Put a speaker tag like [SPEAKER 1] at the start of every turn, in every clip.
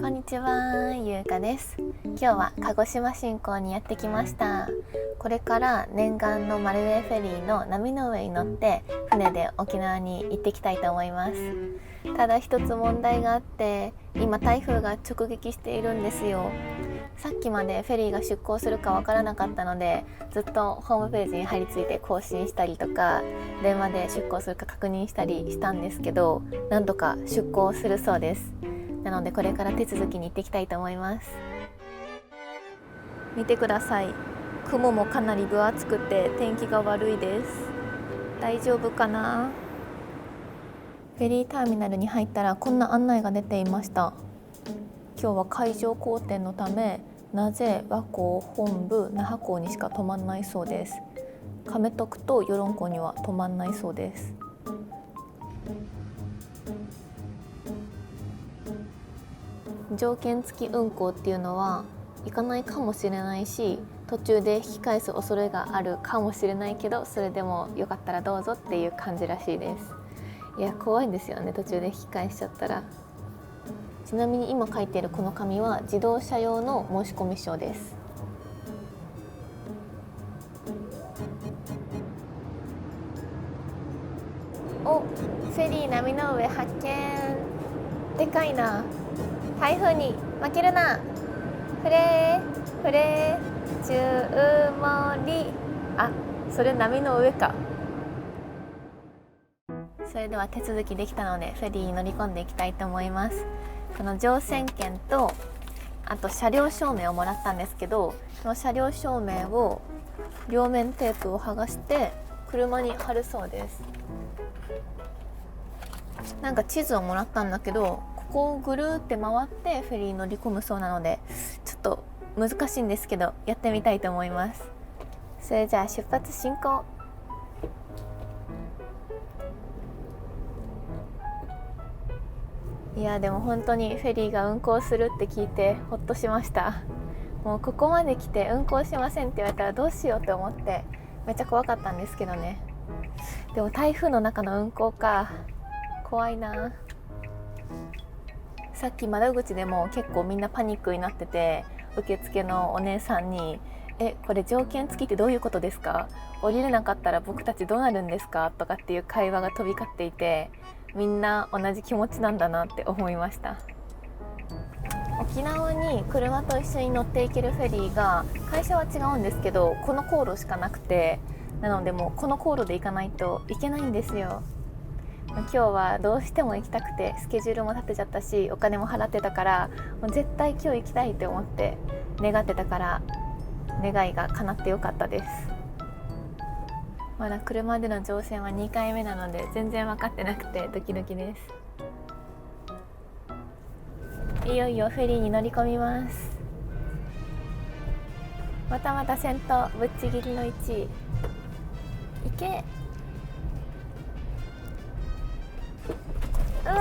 [SPEAKER 1] こんにちは、ゆうかです。今日は鹿児島新港にやってきました。これから念願のマルウェイフェリーの波の上に乗って船で沖縄に行ってきたいと思います。ただ一つ問題があって、今台風が直撃しているんですよ。さっきまでフェリーが出港するかわからなかったので、ずっとホームページに貼り付いて更新したりとか、電話で出港するか確認したりしたんですけど、なんとか出港するそうです。なのでこれから手続きに行ってきたいと思います。見てください。雲もかなり分厚くて天気が悪いです。大丈夫かな。フェリーターミナルに入ったらこんな案内が出ていました。今日は海上荒天のため、なぜ和港本部那覇港にしか止まんないそうです。亀徳と与論港には止まんないそうです。条件付き運航っていうのは行かないかもしれないし、途中で引き返す恐れがあるかもしれないけど、それでもよかったらどうぞっていう感じらしいです。いや、怖いんですよね、途中で引き返しちゃったら。ちなみに今書いているこの紙は自動車用の申込書です。お、フェリー波の上発見。でかいな。台風に負けるな。フレーフレー中盛り。あ、それ波の上か。それでは手続きできたのでフェリーに乗り込んでいきたいと思います。この乗船券とあと車両証明をもらったんですけど、その車両証明を両面テープを剥がして車に貼るそうです。なんか地図をもらったんだけど、ここをぐるーって回ってフェリーに乗り込むそうなので、ちょっと難しいんですけどやってみたいと思います。それじゃあ出発進行。いや、でも本当にフェリーが運航するって聞いてほっとしました。もうここまで来て運航しませんって言われたらどうしようって思ってめっちゃ怖かったんですけどね。でも台風の中の運航か、怖いな。さっき窓口でも結構みんなパニックになってて、受付のお姉さんにこれ条件付きってどういうことですか、降りれなかったら僕たちどうなるんですかとかっていう会話が飛び交っていて、みんな同じ気持ちなんだなって思いました。沖縄に車と一緒に乗っていけるフェリーが、会社は違うんですけどこの航路しかなくて、なのでもうこの航路で行かないといけないんですよ。今日はどうしても行きたくてスケジュールも立てちゃったし、お金も払ってたから、もう絶対今日行きたいって思って願ってたから、願いが叶ってよかったです。まだ車での乗船は2回目なので全然分かってなくてドキドキです。いよいよフェリーに乗り込みます。またまた先頭ぶっちぎりの1位。行け。うわ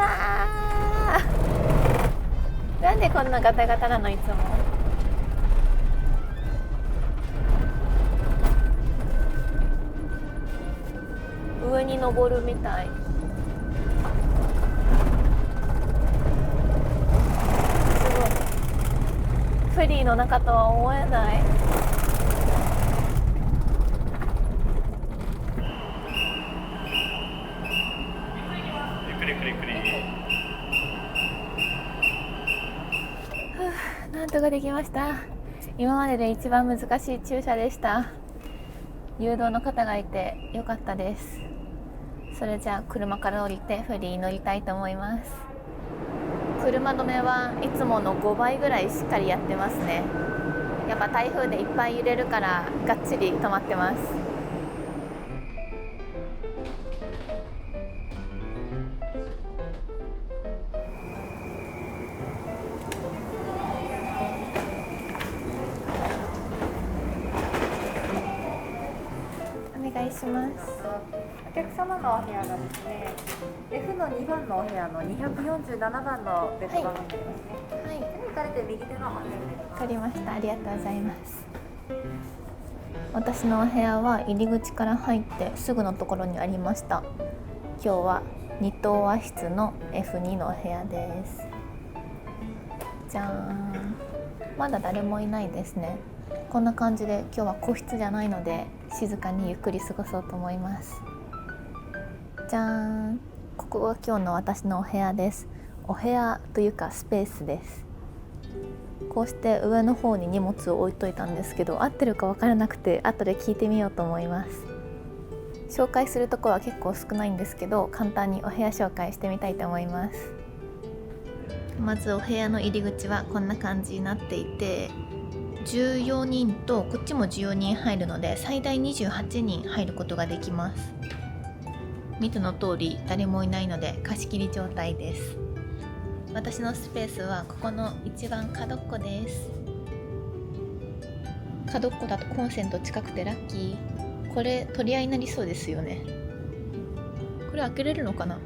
[SPEAKER 1] ー、なんでこんなガタガタなのいつも。上に登るみたい。すごい。フェリーの中とは思えない。
[SPEAKER 2] ゆっくりゆっくりゆっくり。
[SPEAKER 1] なんとかできました。今までで一番難しい駐車でした。誘導の方がいてよかったです。それじゃあ車から降りてフェリーに乗りたいと思います。車止めはいつもの5倍ぐらいしっかりやってますね。やっぱ台風でいっぱい揺れるからがっちり止まってます。お願いします。
[SPEAKER 3] お客様のお部屋がですね、F の2番のお部屋の247番のベッド番号になりますね。
[SPEAKER 1] はい、
[SPEAKER 3] 行かれて右手のお部屋になります。
[SPEAKER 1] わかりました。ありがとうございます。私のお部屋は入り口から入ってすぐのところにありました。今日は2棟和室の F2 のお部屋です。じゃーん、まだ誰もいないですね。こんな感じで今日は個室じゃないので静かにゆっくり過ごそうと思います。じゃーん、ここが今日の私のお部屋です。お部屋というかスペースです。こうして上の方に荷物を置いといたんですけど、合ってるか分からなくて後で聞いてみようと思います。紹介するところは結構少ないんですけど、簡単にお部屋紹介してみたいと思います。まずお部屋の入り口はこんな感じになっていて、14人とこっちも14人入るので最大28人入ることができます。見ての通り誰もいないので貸し切り状態です。私のスペースはここの一番角っこです。角っこだとコンセント近くてラッキー。これ取り合いになりそうですよね。これ開けれるのかな。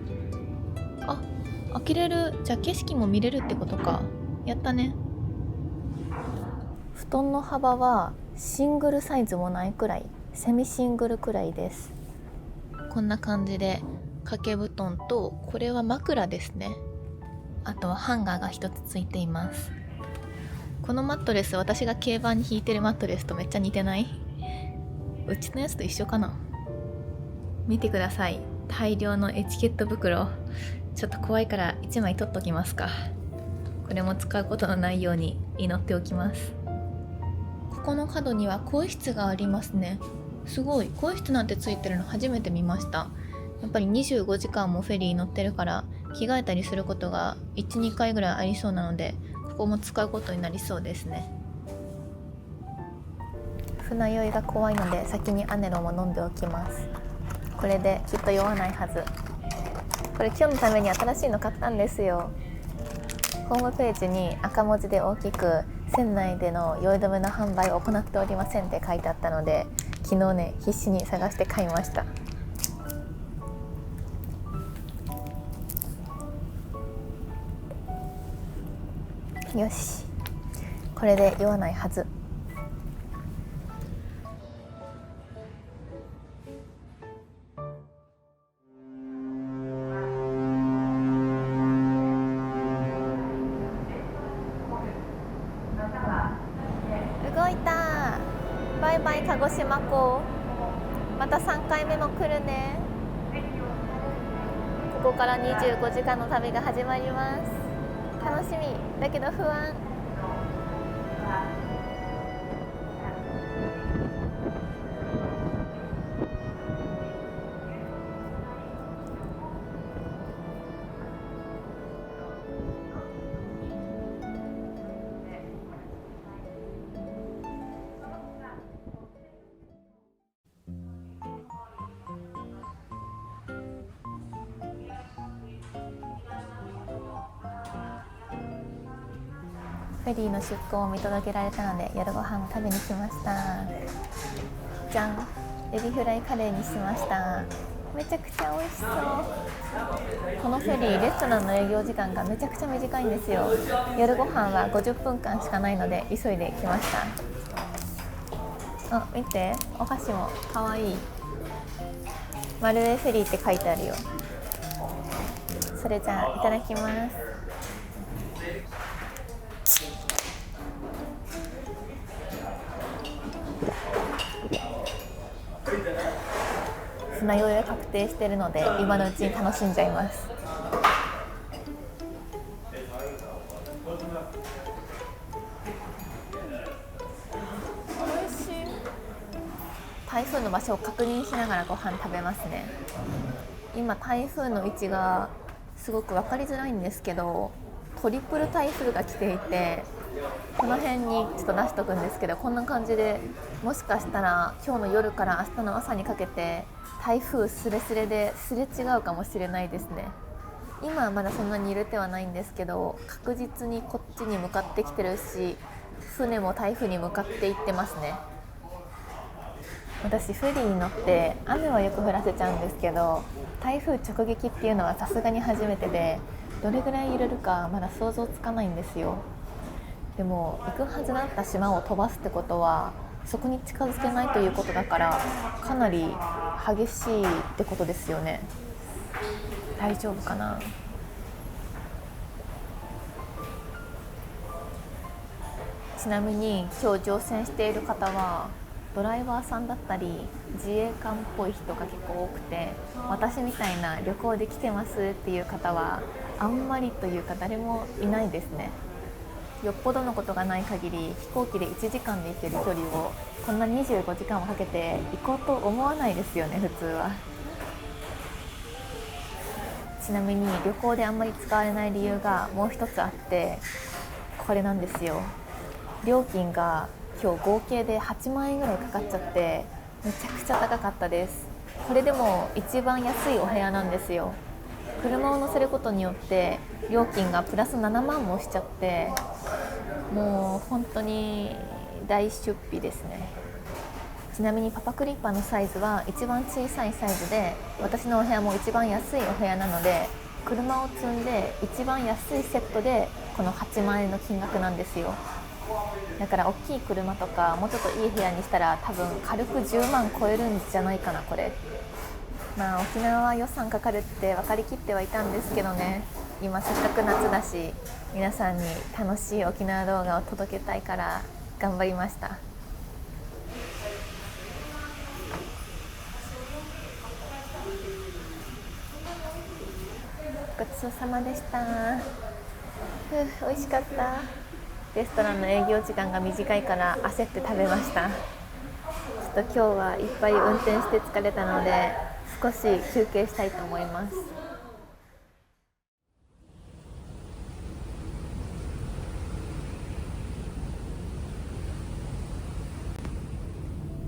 [SPEAKER 1] あ、開けれる。じゃあ景色も見れるってことか。やったね。布団の幅はシングルサイズもないくらい、セミシングルくらいです。こんな感じで掛け布団と、これは枕ですね。あとはハンガーが一つついています。このマットレス、私が軽バンに引いてるマットレスとめっちゃ似てない？うちのやつと一緒かな。見てください、大量のエチケット袋。ちょっと怖いから1枚取っときますか。これも使うことのないように祈っておきます。ここの角には更衣室がありますね。すごい、更衣室なんてついてるの初めて見ました。やっぱり25時間もフェリー乗ってるから着替えたりすることが 1,2 回ぐらいありそうなので、ここも使うことになりそうですね。船酔いが怖いので先にアネロも飲んでおきます。これできっと酔わないはず。これ今日のために新しいの買ったんですよ。ホームページに赤文字で大きく船内での酔い止めの販売を行っておりませんって書いてあったので、昨日ね必死に探して買いました。よし、これで酔わないはず。動いた。バイバイ鹿児島港。また3回目も来るね。ここから25時間の旅が始まります。楽しみだけど不安。フェリーの出港を見届けられたので夜ご飯を食べに来ました。じゃん、エビフライカレーにしました。めちゃくちゃ美味しそう。このフェリーレストランの営業時間がめちゃくちゃ短いんですよ。夜ご飯は50分間しかないので急いで来ました。あ、見て、お箸もかわいい。マルウェフェリーって書いてあるよ。それじゃあいただきます。船酔いが確定しているので今のうちに楽しんじゃいます。美味しい。台風の場所を確認しながらご飯食べますね。今台風の位置がすごく分かりづらいんですけど、トリプル台風が来ていて、この辺にちょっと出しとくんですけど、こんな感じでもしかしたら今日の夜から明日の朝にかけて台風すれすれですれ違うかもしれないですね。今はまだそんなに揺れてはないんですけど、確実にこっちに向かってきてるし、船も台風に向かっていってますね。私フェリーに乗って雨はよく降らせちゃうんですけど、台風直撃っていうのはさすがに初めてで、どれぐらい揺れるかまだ想像つかないんですよ。でも行くはずだった島を飛ばすってことはそこに近づけないということだから、かなり激しいってことですよね。大丈夫かな。ちなみに今日乗船している方はドライバーさんだったり自衛官っぽい人が結構多くて、私みたいな旅行で来てますっていう方はあんまりというか誰もいないですね。よっぽどのことがない限り飛行機で1時間で行ける距離をこんな25時間もかけて行こうと思わないですよね、普通は。ちなみに旅行であんまり使われない理由がもう一つあって、これなんですよ。料金が今日合計で8万円ぐらいかかっちゃってめちゃくちゃ高かったです。これでも一番安いお部屋なんですよ。車を乗せることによって料金がプラス7万もしちゃって、もう本当に大出費ですね。ちなみにパパクリッパのサイズは一番小さいサイズで、私のお部屋も一番安いお部屋なので、車を積んで一番安いセットでこの8万円の金額なんですよ。だから大きい車とかもうちょっといい部屋にしたら多分軽く10万超えるんじゃないかな、これ。まあ沖縄は予算かかるって分かりきってはいたんですけどね、今せっかく夏だし皆さんに楽しい沖縄動画を届けたいから頑張りました。ごちそうさまでした。美味しかった。レストランの営業時間が短いから焦って食べました。ちょっと今日はいっぱい運転して疲れたので少し休憩したいと思います。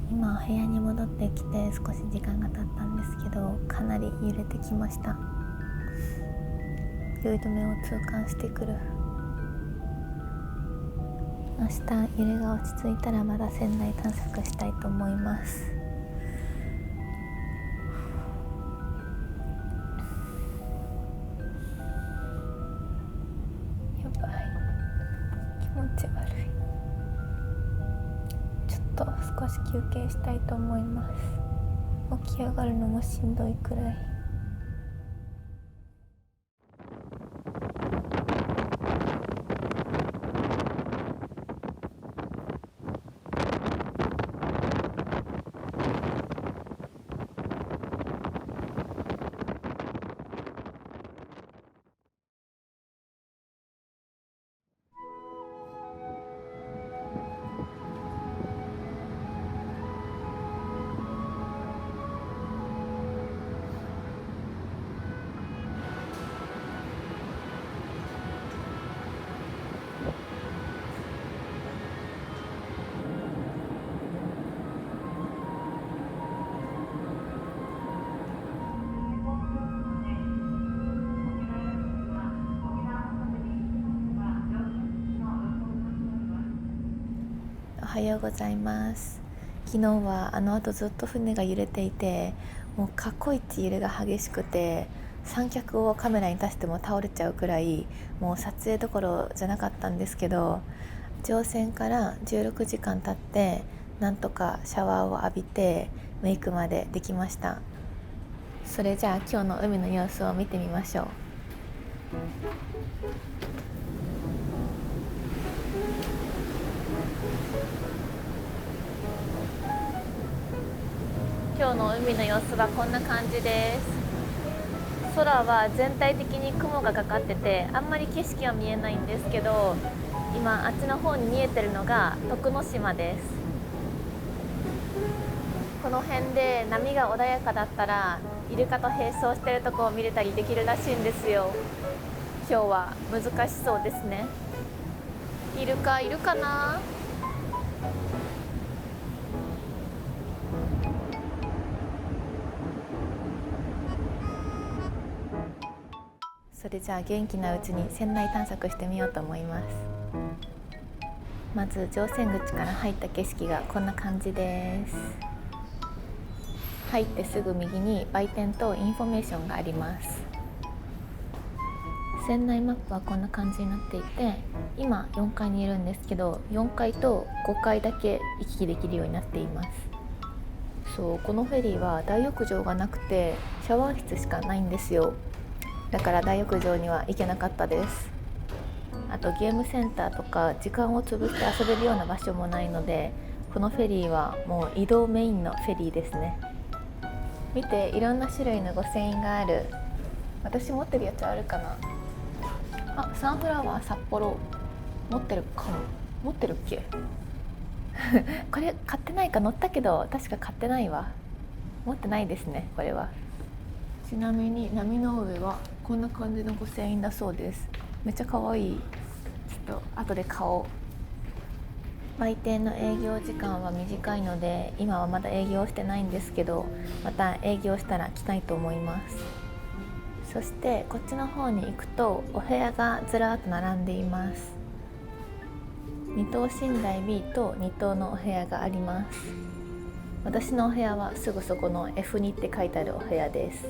[SPEAKER 1] 今部屋に戻ってきて少し時間が経ったんですけど、かなり揺れてきました。酔い止めを痛感してくる。明日揺れが落ち着いたらまだ船内探索したいと思います。やばい、気持ち悪い。ちょっと少し休憩したいと思います。起き上がるのもしんどいくらい。おはようございます。昨日はあの後ずっと船が揺れていて、もう過去一揺れが激しくて三脚をカメラに出しても倒れちゃうくらい、もう撮影どころじゃなかったんですけど、乗船から16時間経ってなんとかシャワーを浴びてメイクまでできました。それじゃあ今日の海の様子を見てみましょう。今日の海の様子はこんな感じです。空は全体的に雲がかかっててあんまり景色は見えないんですけど、今あっちの方に見えてるのが徳之島です。この辺で波が穏やかだったらイルカと並走してるとこを見れたりできるらしいんですよ。今日は難しそうですね。イルカいるかな。それじゃあ元気なうちに船内探索してみようと思います。まず乗船口から入った景色がこんな感じです。入ってすぐ右に売店とインフォメーションがあります。船内マップはこんな感じになっていて、今4階にいるんですけど4階と5階だけ行き来できるようになっています。そう、このフェリーは大浴場がなくてシャワー室しかないんですよ。だから大浴場には行けなかったです。あとゲームセンターとか時間を潰して遊べるような場所もないので、このフェリーはもう移動メインのフェリーですね。見て、いろんな種類の御船印がある。私持ってるやつあるかなあ、サンフラワー札幌持ってるかも。持ってるっけこれ買ってないか。乗ったけど確か買ってないわ。持ってないですねこれは。ちなみに波の上はこんな感じの御船印だそうです。めっちゃ可愛い。ちょっと後で買おう。売店の営業時間は短いので今はまだ営業してないんですけど、また営業したら来たいと思います。そしてこっちの方に行くとお部屋がずらーっと並んでいます。2等寝台 B と2等のお部屋があります。私のお部屋はすぐそこの F2 って書いてあるお部屋です。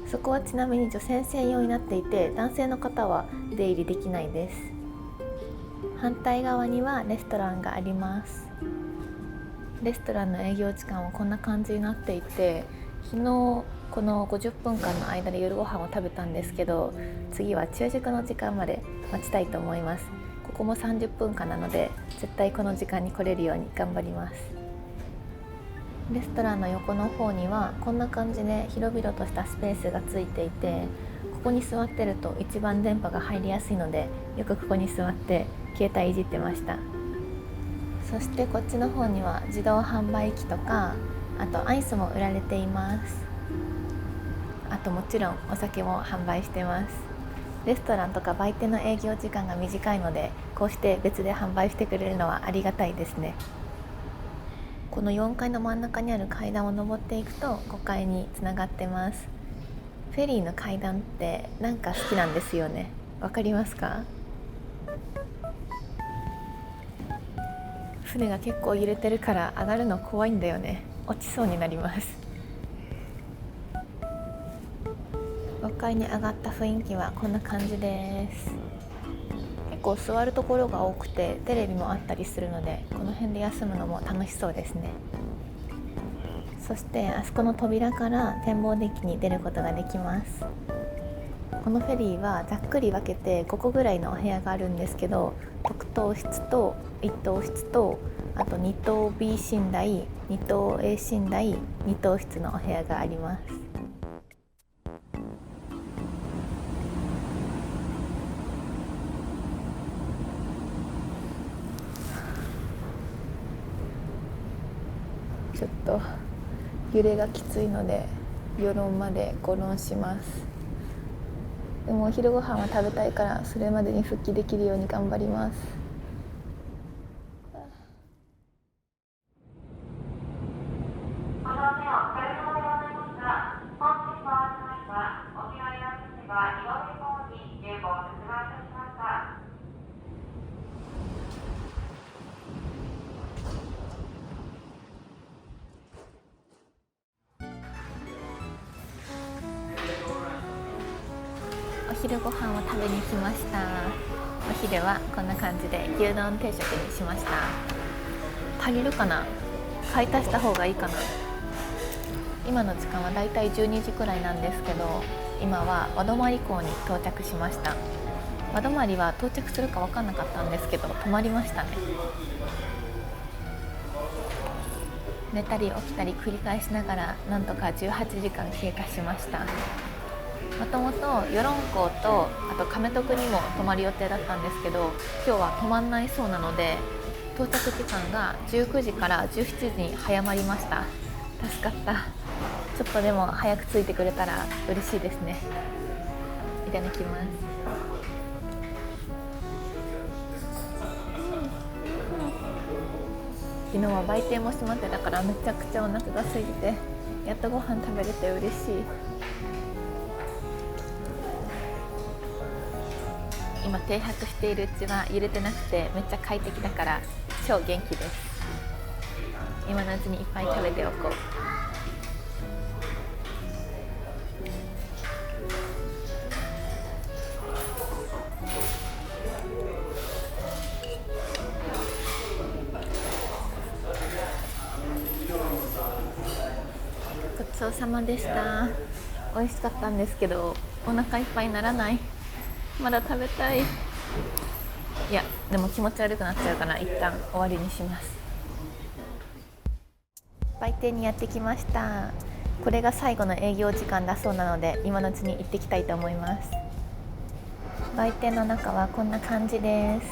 [SPEAKER 1] そこはちなみに女性専用になっていて、男性の方は出入りできないです。反対側にはレストランがあります。レストランの営業時間はこんな感じになっていて、昨日この50分間の間で夜ご飯を食べたんですけど、次は昼食の時間まで待ちたいと思います。ここも30分間なので絶対この時間に来れるように頑張ります。レストランの横の方にはこんな感じで広々としたスペースがついていて、ここに座ってると一番電波が入りやすいので、よくここに座って携帯いじってました。そしてこっちの方には自動販売機とか、あとアイスも売られています。あともちろんお酒も販売してます。レストランとか売店の営業時間が短いので、こうして別で販売してくれるのはありがたいですね。この4階の真ん中にある階段を登っていくと5階につながってます。フェリーの階段ってなんか好きなんですよね。わかりますか？船が結構揺れてるから上がるの怖いんだよね。落ちそうになります。5階に上がった雰囲気はこんな感じです。結構座るところが多くてテレビもあったりするので、この辺で休むのも楽しそうですね。そしてあそこの扉から展望デッキに出ることができます。このフェリーはざっくり分けて5個ぐらいのお部屋があるんですけど、特等室と1等室と、あと2等 B 寝台、2等 A 寝台、2等室のお部屋があります。ちょっと揺れがきついので夜までゴロンします。でもお昼ご飯は食べたいから、それまでに復帰できるように頑張ります。お昼ご飯を食べに来ました。お昼はこんな感じで牛丼定食にしました。足りるかな？買い足した方がいいかな。今の時間はだいたい12時くらいなんですけど、今は和泊港に到着しました。和泊は到着するか分かんなかったんですけど、泊まりましたね。寝たり起きたり繰り返しながらなんとか18時間経過しました。もともと与論港とあと亀徳にも泊まる予定だったんですけど、今日は泊まんないそうなので、到着時間が19時から17時に早まりました。助かった。ちょっとでも早く着いてくれたら嬉しいですね。いただきます。昨日は売店も閉まってたからめちゃくちゃお腹が空いてて、やっとご飯食べれて嬉しい。今停泊しているうちは揺れてなくてめっちゃ快適だから超元気です。今のうちにいっぱい食べておこう。ごちそうさまでした。美味しかったんですけどお腹いっぱいにならない。まだ食べたい。いやでも気持ち悪くなっちゃうから一旦終わりにします。売店にやってきました。これが最後の営業時間だそうなので今のうちに行ってきたいと思います。売店の中はこんな感じです。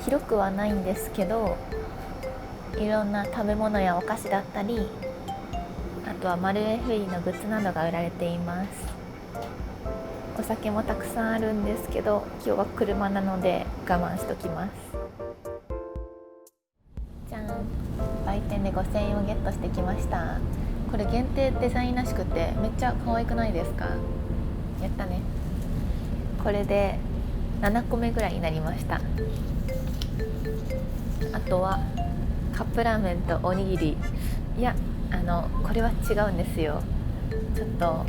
[SPEAKER 1] 広くはないんですけど、いろんな食べ物やお菓子だったり、あとはマルエフェリのグッズなどが売られています。お酒もたくさんあるんですけど、今日は車なので我慢しときます。じゃん、売店で5000円をゲットしてきました。これ限定デザインらしくてめっちゃ可愛くないですか？やったね。これで7個目ぐらいになりました。あとはカップラーメンとおにぎり、いやこれは違うんですよ。ちょっと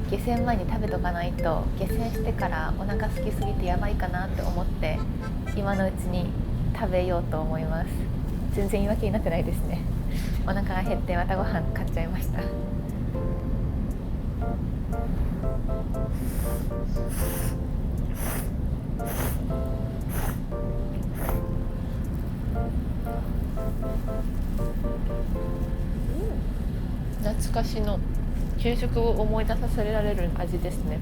[SPEAKER 1] 下船前に食べとかないと下船してからお腹空きすぎてやばいかなって思って今のうちに食べようと思います。全然言い訳になってないですね。お腹が減ってまたご飯買っちゃいました。懐かしの給食を思い出させられる味ですね。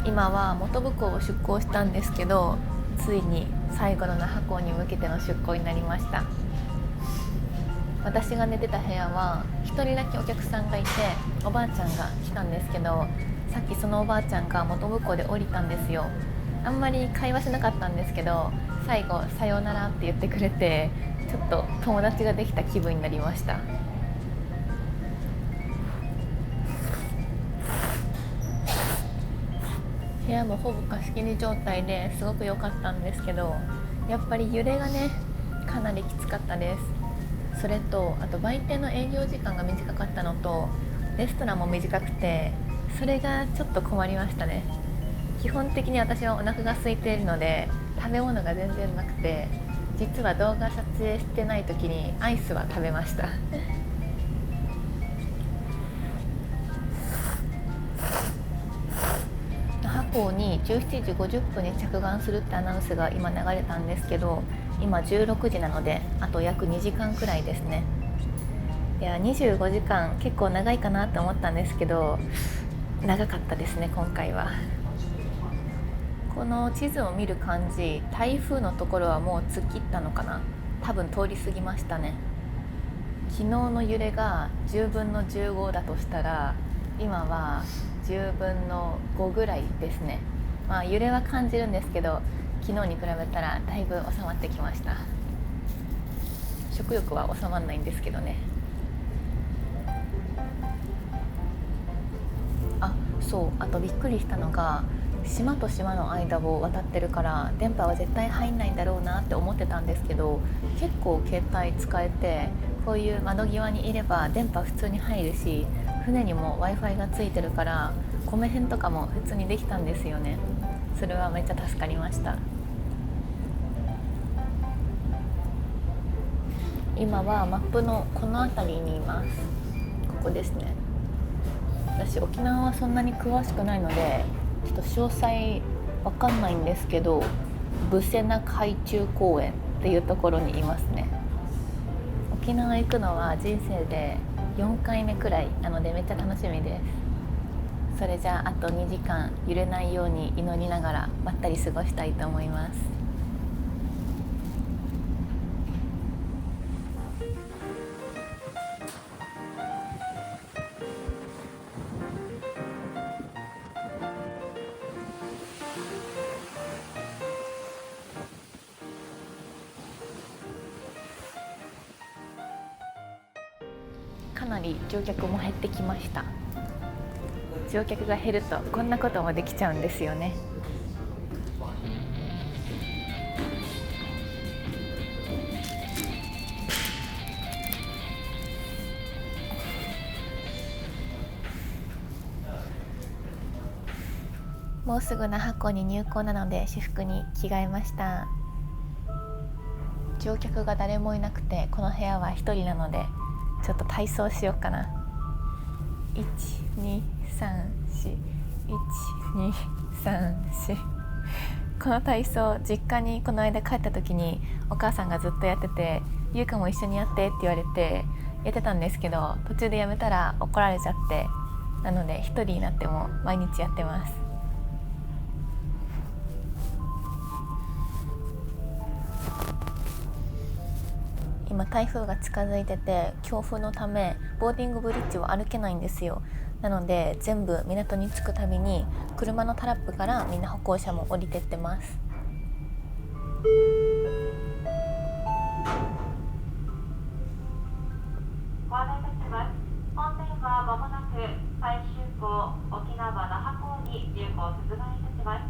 [SPEAKER 1] 今は本部港を出港したんですけど、ついに最後の那覇港に向けての出港になりました。私が寝てた部屋は一人だけお客さんがいて、おばあちゃんが来たんですけど、さっきそのおばあちゃんが本部港で降りたんですよ。あんまり会話しなかったんですけど、最後さようならって言ってくれて、ちょっと友達ができた気分になりました。部屋もほぼ貸し切り状態ですごく良かったんですけど、やっぱり揺れがねかなりきつかったです。それとあと売店の営業時間が短かったのと、レストランも短くて、それがちょっと困りましたね。基本的に私はお腹が空いているので食べ物が全然なくて、実は動画撮影してない時にアイスは食べました那覇港に17時50分に着岸するってアナウンスが今流れたんですけど、今16時なのであと約2時間くらいですね。いや25時間結構長いかなと思ったんですけど、長かったですね今回は。この地図を見る感じ、台風のところはもう突っ切ったのかな。多分通り過ぎましたね。昨日の揺れが10分の15だとしたら、今は10分の5ぐらいですね。まあ揺れは感じるんですけど、昨日に比べたらだいぶ収まってきました。食欲は収まらないんですけどね。あ、そう、あとびっくりしたのが、島と島の間を渡ってるから電波は絶対入んないんだろうなって思ってたんですけど、結構携帯使えて、こういう窓際にいれば電波普通に入るし、船にも Wi-Fi がついてるから米編とかも普通にできたんですよね。それはめっちゃ助かりました。今はマップのこの辺りにいます。ここですね。私沖縄はそんなに詳しくないのでちょっと詳細わかんないんですけど、ブセナ海中公園っていうところにいますね。沖縄行くのは人生で4回目くらいなのでめっちゃ楽しみです。それじゃああと2時間揺れないように祈りながらまったり過ごしたいと思います。かなり乗客も減ってきました。乗客が減るとこんなこともできちゃうんですよね。もうすぐ那覇港に入港なので私服に着替えました。乗客が誰もいなくてこの部屋は一人なのでちょっと体操しようかな。1、2、3、4、123この体操実家にこの間帰った時にお母さんがずっとやってて、ゆうかも一緒にやってって言われてやってたんですけど、途中でやめたら怒られちゃって、なので一人になっても毎日やってます。今台風が近づいてて、強風のためボーディングブリッジを歩けないんですよ。なので全部港に着くたびに車のタラップからみんな歩行者も降りてってます。
[SPEAKER 4] ご案内いたします。本線はまもなく最終港沖縄那覇港に入港を進めいたします。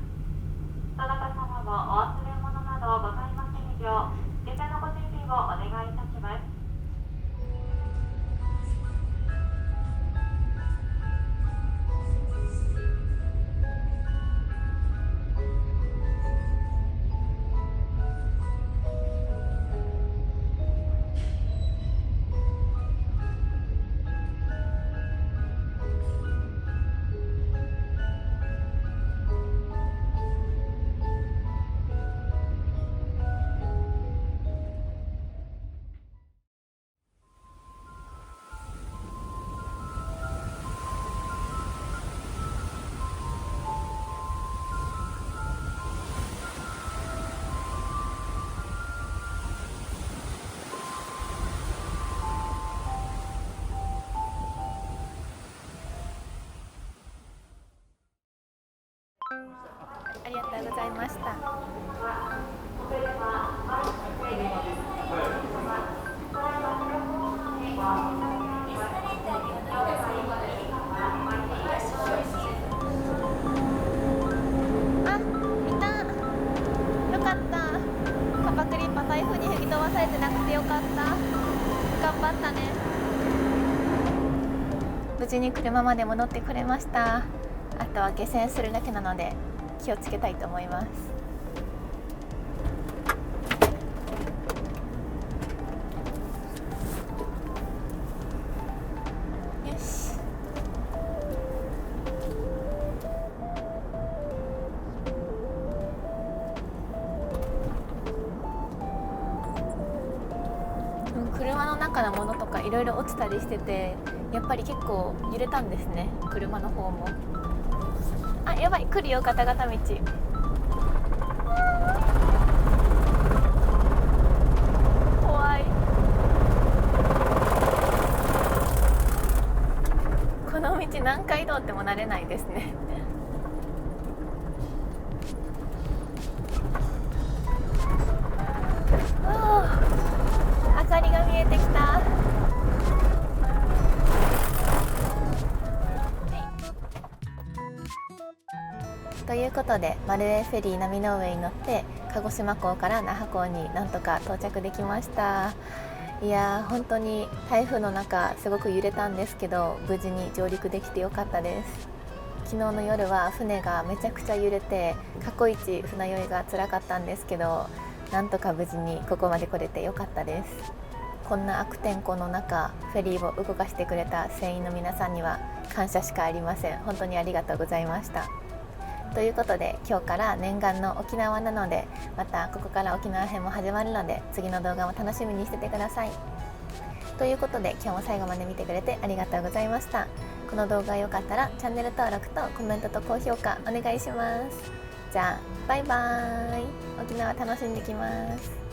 [SPEAKER 4] どなた様もお忘れ物などございませんよう、事前のご準備をお願いいたします。
[SPEAKER 1] ありがとうございました。あ、いた。よかった。カパクリッパ台風に吹き飛ばされてなくてよかった。頑張ったね。無事に車まで戻ってくれました。あとは下船するだけなので気をつけたいと思います。よし。車の中のものとかいろいろ落ちたりしてて、やっぱり結構揺れたんですね、車の方も。あ、やばい、来るよ、ガタガタ道。怖い。この道何回通っても慣れないですね。明かりが見えてきた。ということで、マルウェイフェリー波の上に乗って鹿児島港から那覇港になんとか到着できました。いやー、本当に台風の中すごく揺れたんですけど、無事に上陸できてよかったです。昨日の夜は船がめちゃくちゃ揺れて過去一船酔いが辛かったんですけど、なんとか無事にここまで来れてよかったです。こんな悪天候の中フェリーを動かしてくれた船員の皆さんには感謝しかありません。本当にありがとうございました。ということで、今日から念願の沖縄なので、またここから沖縄編も始まるので、次の動画も楽しみにしててください。ということで、今日も最後まで見てくれてありがとうございました。この動画が良かったらチャンネル登録とコメントと高評価お願いします。じゃあバイバーイ。沖縄楽しんできます。